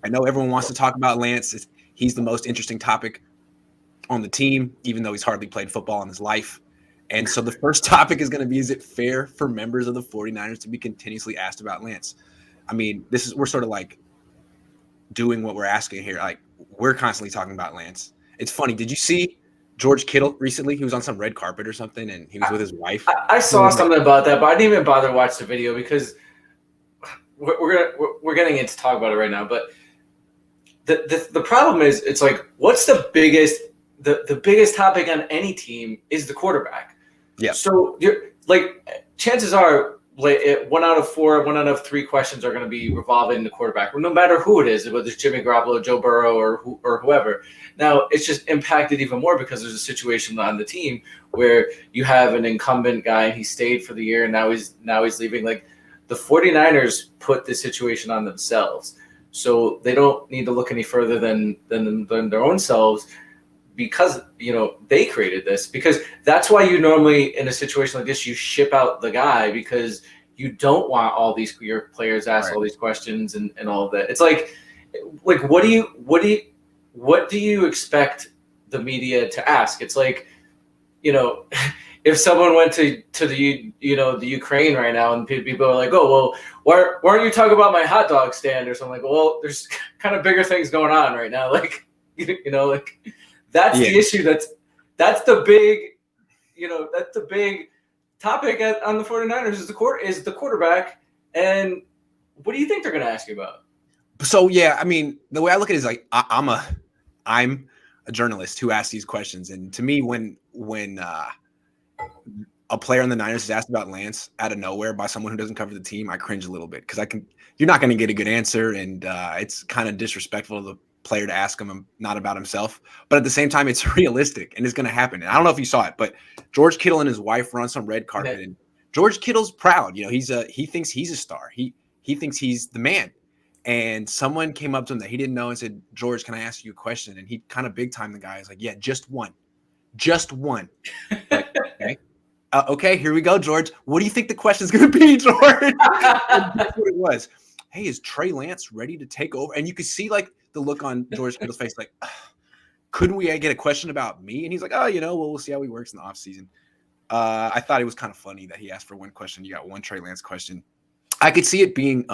I know everyone wants to talk about Lance. He's the most interesting topic on the team, even though he's hardly played football in his life. And so the first topic is going to be, is it fair for members of the 49ers to be continuously asked about Lance? I mean, we're sort of like doing what we're asking here. Like, we're constantly talking about Lance. It's funny. Did you see George Kittle recently? He was on some red carpet or something, and he was with his wife. I saw something about that, but I didn't even bother to watch the video because we're getting into talk about it right now. But the problem is, it's like, what's the biggest topic on any team is the quarterback. Yeah. So you're like, chances are, like, 1 out of 4, 1 out of 3 questions are going to be revolving the quarterback, no matter who it is, whether it's Jimmy Garoppolo, Joe Burrow, or whoever. Now, it's just impacted even more because there's a situation on the team where you have an incumbent guy and he stayed for the year and now he's leaving. Like, the 49ers put this situation on themselves, so they don't need to look any further than their own selves, because they created this. Because that's why you normally, in a situation like this, you ship out the guy, because you don't want all your players ask all these questions and all of that. It's like what do you expect the media to ask? It's like, if someone went to the Ukraine right now and people are like, oh, well, why aren't you talking about my hot dog stand or something? Like, well, there's kind of bigger things going on right now. Like, like, that's the issue. That's the big topic on the 49ers is the quarterback. And what do you think they're going to ask you about? So, yeah, I mean, the way I look at it is like, I'm a journalist who asks these questions. And to me, when a player on the Niners is asked about Lance out of nowhere by someone who doesn't cover the team, I cringe a little bit, because you're not going to get a good answer. And it's kind of disrespectful to the player to ask him not about himself. But at the same time, it's realistic and it's going to happen. And I don't know if you saw it, but George Kittle and his wife were on some red carpet, and George Kittle's proud. He thinks he's a star. He thinks he's the man. And someone came up to him that he didn't know and said, George, can I ask you a question? And he kind of big time the guy. Is like, yeah, just one. Like, okay. Okay, here we go, George. What do you think the question's going to be, George? And that's what it was. Hey, is Trey Lance ready to take over? And you could see like the look on George Kittle's face, like, couldn't we get a question about me? And he's like, oh, we'll see how he works in the offseason. I thought it was kind of funny that he asked for one question. You got one Trey Lance question. I could see it being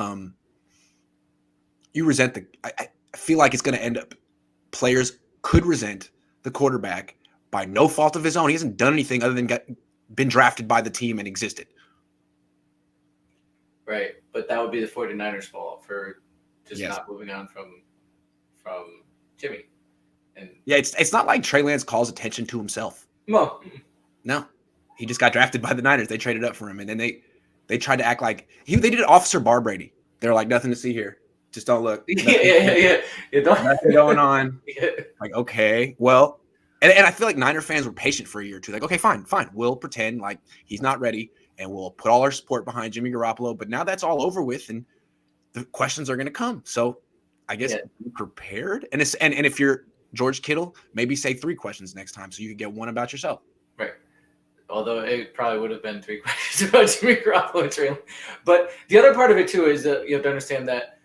you resent I feel like it's going to end up players could resent the quarterback by no fault of his own. He hasn't done anything other than been drafted by the team and existed. Right, but that would be the 49ers' fault for just not moving on from Jimmy. And yeah, it's not like Trey Lance calls attention to himself. No, he just got drafted by the Niners. They traded up for him, and then they tried to act like they did Officer Bar Brady. They're like, nothing to see here. Just don't look. Nothing going on. Like, okay, well, and I feel like Niner fans were patient for a year or two. Like, okay, fine. We'll pretend like he's not ready, and we'll put all our support behind Jimmy Garoppolo. But now that's all over with, and the questions are going to come. So I guess be prepared. And if you're George Kittle, maybe say 3 questions next time so you can get one about yourself. Right. Although it probably would have been 3 questions about Jimmy Garoppolo and Trey Lance. But the other part of it too is that you have to understand that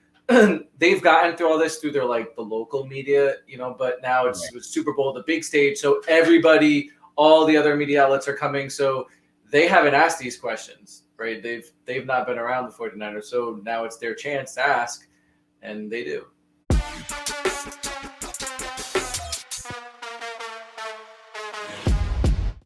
they've gotten through all this through their the local media, but now it's Super Bowl, the big stage. So everybody, all the other media outlets are coming. So they haven't asked these questions, right? They've not been around the 49ers. So now it's their chance to ask, and they do.